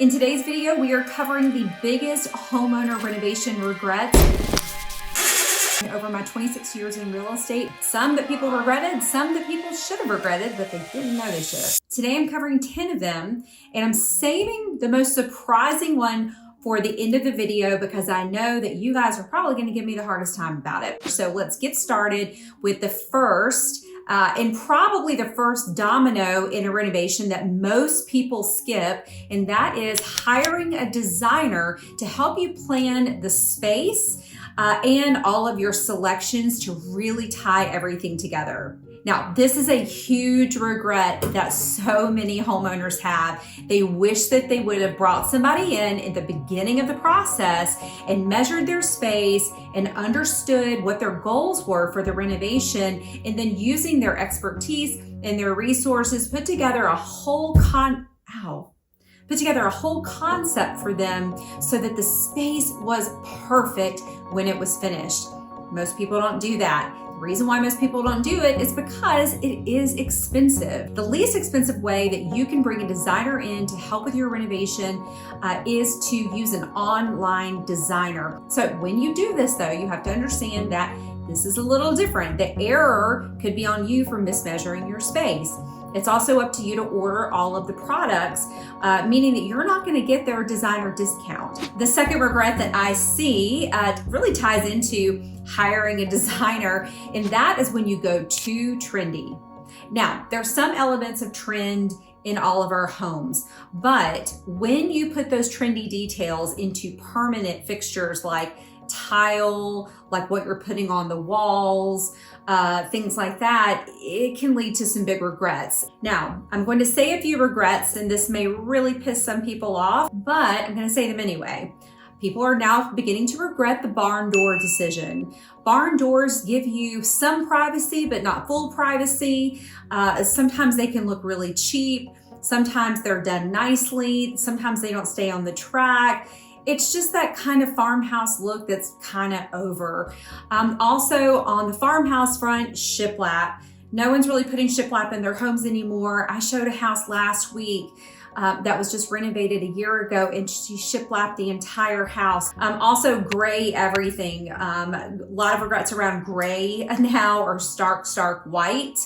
In today's video, we are covering the biggest homeowner renovation regrets over my 26 years in real estate. Some that people regretted, some that people should have regretted, but they didn't know they should have. Today I'm covering 10 of them, and I'm saving the most surprising one for the end of the video because I know that you guys are probably going to give me the hardest time about it. So let's get started with the first and probably the first domino in a renovation that most people skip, and that is hiring a designer to help you plan the space and all of your selections to really tie everything together. Now, this is a huge regret that so many homeowners have. They wish that they would have brought somebody in at the beginning of the process and measured their space and understood what their goals were for the renovation, and then using their expertise and their resources, put together a whole concept for them so that the space was perfect when it was finished. Most people don't do that. The reason why most people don't do it is because it is expensive. The least expensive way that you can bring a designer in to help with your renovation is to use an online designer. So when you do this though, you have to understand that this is a little different. The error could be on you for mismeasuring your space. It's also up to you to order all of the products, meaning that you're not going to get their designer discount. The second regret that I see really ties into hiring a designer, and that is when you go too trendy. Now, there's some elements of trend in all of our homes, but when you put those trendy details into permanent fixtures like tile, like what you're putting on the walls, things like that, it can lead to some big regrets. Now, I'm going to say a few regrets, and this may really piss some people off, but I'm going to say them anyway. People are now beginning to regret the barn door decision. Barn doors give you some privacy, but not full privacy. Sometimes they can look really cheap. Sometimes they're done nicely. Sometimes they don't stay on the track. It's just that kind of farmhouse look that's kind of over. Also on the farmhouse front, shiplap. No one's really putting shiplap in their homes anymore. I showed a house last week that was just renovated a year ago, and she shiplapped the entire house. Also gray everything. A lot of regrets around gray now, or stark white.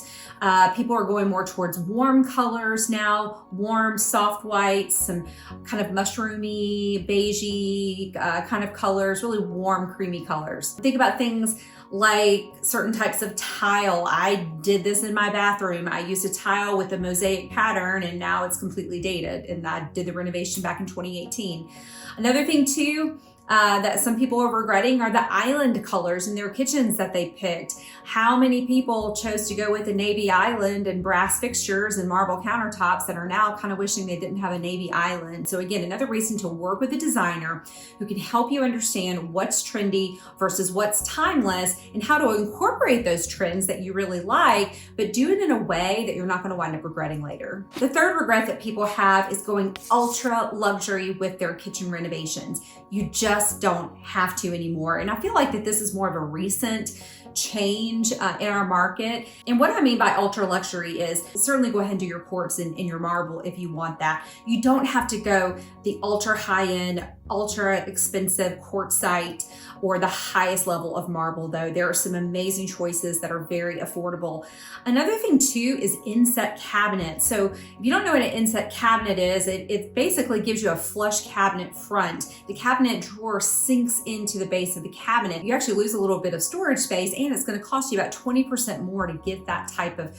People are going more towards warm colors now, warm, soft whites, some kind of mushroomy, beigey kind of colors, really warm, creamy colors. Think about things like certain types of tile. I did this in my bathroom. I used a tile with a mosaic pattern, and now it's completely dated, and I did the renovation back in 2018. Another thing too, that some people are regretting are the island colors in their kitchens that they picked. How many people chose to go with a navy island and brass fixtures and marble countertops that are now kind of wishing they didn't have a navy island? So again, another reason to work with a designer who can help you understand what's trendy versus what's timeless, and how to incorporate those trends that you really like, but do it in a way that you're not going to wind up regretting later. The third regret that people have is going ultra luxury with their kitchen renovations. You just don't have to anymore. And I feel like that this is more of a recent change in our market. And what I mean by ultra luxury is certainly go ahead and do your quartz and your marble if you want that. You don't have to go the ultra high end, ultra expensive quartzite or the highest level of marble though. There are some amazing choices that are very affordable. Another thing too is inset cabinets. So if you don't know what an inset cabinet is, it basically gives you a flush cabinet front. The cabinet drawer sinks into the base of the cabinet. You actually lose a little bit of storage space, and it's going to cost you about 20% more to get that type of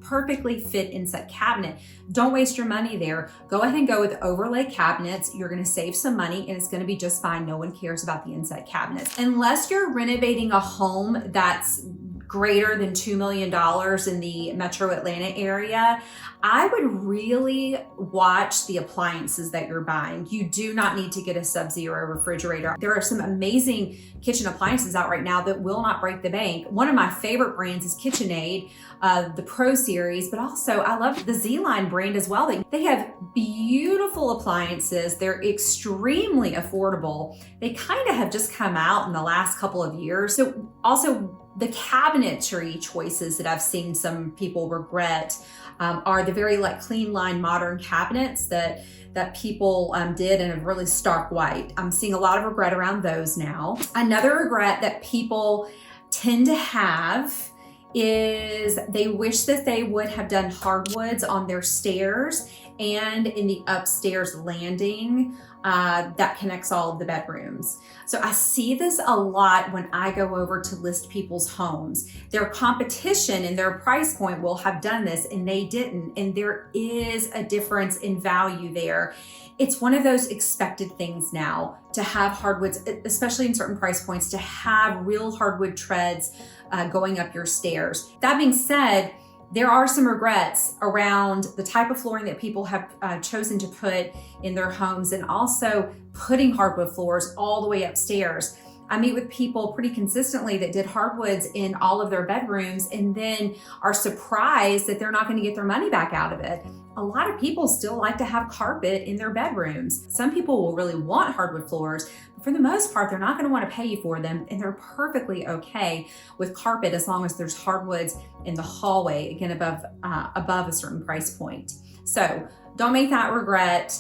perfectly fit inset cabinet. Don't waste your money there. Go ahead and go with overlay cabinets. You're going to save some money, and it's going to be just fine. No one cares about the inset cabinets. Unless you're renovating a home that's greater than $2 million in the metro Atlanta area, I would really watch the appliances that you're buying. You do not need to get a Sub-Zero refrigerator. There are some amazing kitchen appliances out right now that will not break the bank. One of my favorite brands is KitchenAid, the Pro Series, but also I love the Z-Line brand as well. They have beautiful appliances. They're extremely affordable. They kind of have just come out in the last couple of years. So also The cabinetry choices that I've seen some people regret are the very like clean line modern cabinets that people did in a really stark white. I'm seeing a lot of regret around those now. Another regret that people tend to have is they wish that they would have done hardwoods on their stairs and in the upstairs landing that connects all of the bedrooms. So I see this a lot when I go over to list people's homes. Their competition and their price point will have done this and they didn't. And there is a difference in value there. It's one of those expected things now to have hardwoods, especially in certain price points, to have real hardwood treads going up your stairs. That being said, there are some regrets around the type of flooring that people have chosen to put in their homes and also putting hardwood floors all the way upstairs. I meet with people pretty consistently that did hardwoods in all of their bedrooms and then are surprised that they're not going to get their money back out of it. A lot of people still like to have carpet in their bedrooms. Some people will really want hardwood floors, but for the most part, they're not going to want to pay you for them, and they're perfectly okay with carpet as long as there's hardwoods in the hallway, again, above a certain price point. So don't make that regret.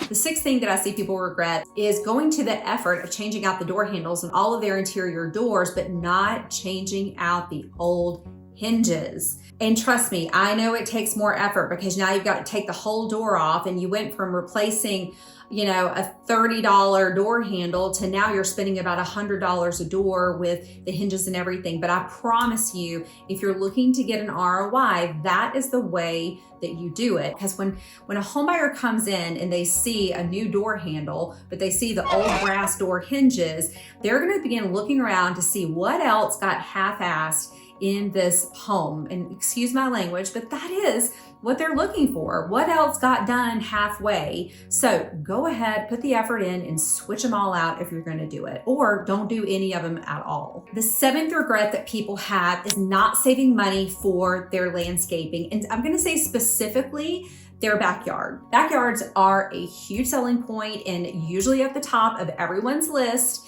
The sixth thing that I see people regret is going to the effort of changing out the door handles and all of their interior doors, but not changing out the old hinges. And trust me, I know it takes more effort because now you've got to take the whole door off and you went from replacing, a $30 door handle to now you're spending about $100 a door with the hinges and everything. But I promise you, if you're looking to get an ROI, that is the way that you do it. Because when a homebuyer comes in and they see a new door handle, but they see the old brass door hinges, they're going to begin looking around to see what else got half-assed in this home. And excuse my language, but that is what they're looking for. What else got done halfway? So go ahead, put the effort in and switch them all out if you're going to do it, or don't do any of them at all. The seventh regret that people have is not saving money for their landscaping. And I'm going to say specifically their backyard. Backyards are a huge selling point and usually at the top of everyone's list.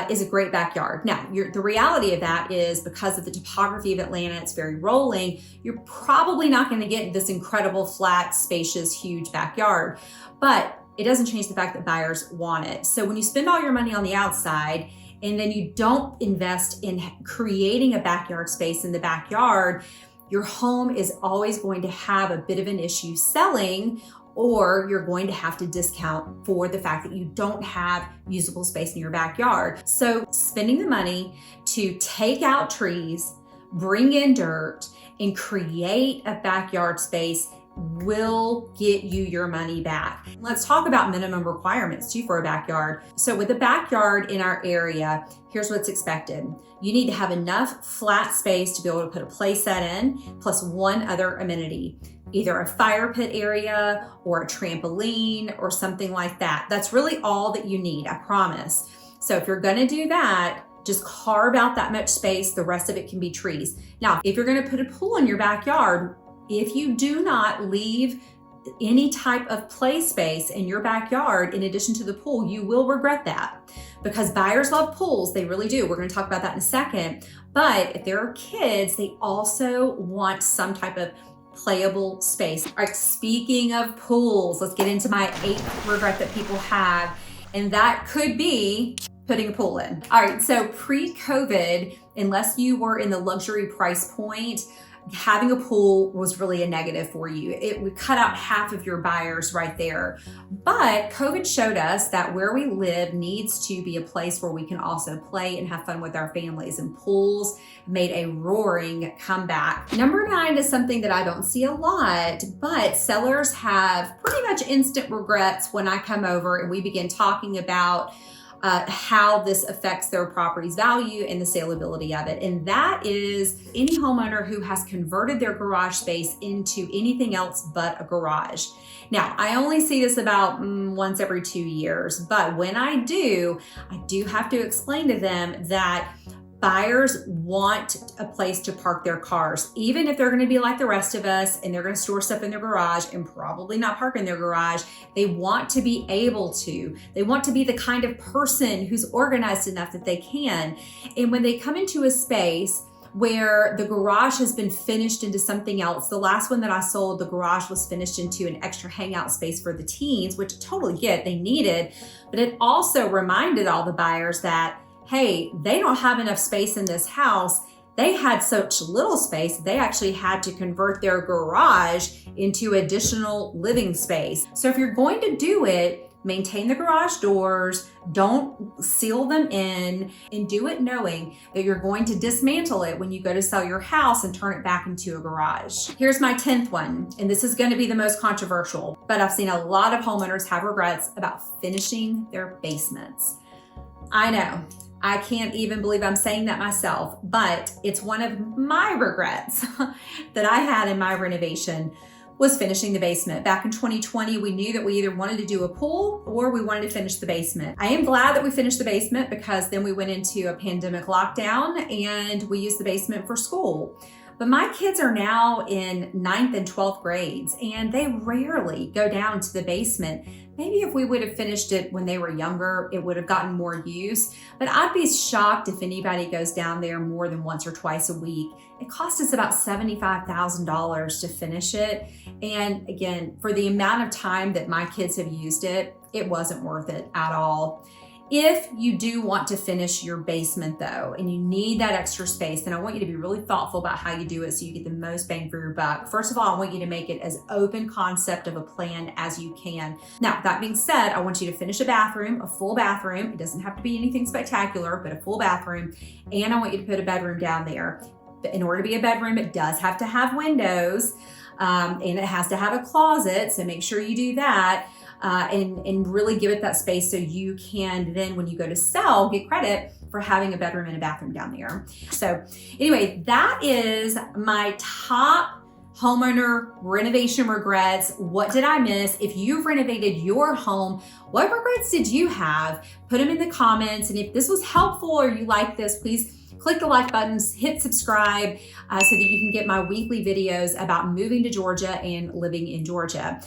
Is a great backyard. Now, the reality of that is because of the topography of Atlanta, it's very rolling, you're probably not going to get this incredible, flat, spacious, huge backyard, but it doesn't change the fact that buyers want it. So when you spend all your money on the outside and then you don't invest in creating a backyard space in the backyard, your home is always going to have a bit of an issue selling, or you're going to have to discount for the fact that you don't have usable space in your backyard. So spending the money to take out trees, bring in dirt, and create a backyard space will get you your money back. Let's talk about minimum requirements too for a backyard. So with a backyard in our area, here's what's expected. You need to have enough flat space to be able to put a play set in, plus one other amenity. Either a fire pit area or a trampoline or something like that. That's really all that you need, I promise. So if you're gonna do that, just carve out that much space. The rest of it can be trees. Now, if you're gonna put a pool in your backyard, if you do not leave any type of play space in your backyard in addition to the pool, you will regret that because buyers love pools. They really do. We're going to talk about that in a second. But if there are kids, they also want some type of playable space. All right, speaking of pools, let's get into my eighth regret that people have, and that could be putting a pool in. All right, so pre-COVID, unless you were in the luxury price point, having a pool was really a negative for you. It would cut out half of your buyers right there. But COVID showed us that where we live needs to be a place where we can also play and have fun with our families, and pools made a roaring comeback. Number 9 is something that I don't see a lot, but sellers have pretty much instant regrets when I come over and we begin talking about how this affects their property's value and the saleability of it. And that is any homeowner who has converted their garage space into anything else but a garage. Now, I only see this about once every 2 years, but when I do have to explain to them that buyers want a place to park their cars, even if they're going to be like the rest of us and they're going to store stuff in their garage and probably not park in their garage. They want to be able to. They want to be the kind of person who's organized enough that they can. And when they come into a space where the garage has been finished into something else. The last one that I sold, the garage was finished into an extra hangout space for the teens, which I totally get, they needed, but it also reminded all the buyers that, hey, they don't have enough space in this house. They had such little space, they actually had to convert their garage into additional living space. So if you're going to do it, maintain the garage doors, don't seal them in, and do it knowing that you're going to dismantle it when you go to sell your house and turn it back into a garage. Here's my 10th one, and this is going to be the most controversial, but I've seen a lot of homeowners have regrets about finishing their basements. I know, I can't even believe I'm saying that myself, but it's one of my regrets that I had in my renovation was finishing the basement. Back in 2020, we knew that we either wanted to do a pool or we wanted to finish the basement. I am glad that we finished the basement because then we went into a pandemic lockdown and we used the basement for school. But my kids are now in 9th and 12th grades and they rarely go down to the basement. Maybe if we would have finished it when they were younger, it would have gotten more use. But I'd be shocked if anybody goes down there more than once or twice a week. It cost us about $75,000 to finish it. And again, for the amount of time that my kids have used it, it wasn't worth it at all. If you do want to finish your basement though, and you need that extra space, then I want you to be really thoughtful about how you do it so you get the most bang for your buck. First of all, I want you to make it as open concept of a plan as you can. Now, that being said, I want you to finish a bathroom, a full bathroom. It doesn't have to be anything spectacular, but a full bathroom. And I want you to put a bedroom down there. In order to be a bedroom, it does have to have windows, and it has to have a closet, so make sure you do that. And really give it that space so you can then, when you go to sell, get credit for having a bedroom and a bathroom down there. So anyway, that is my top homeowner renovation regrets. What did I miss? If you've renovated your home, what regrets did you have? Put them in the comments. And if this was helpful or you like this, please click the like buttons, hit subscribe so that you can get my weekly videos about moving to Georgia and living in Georgia.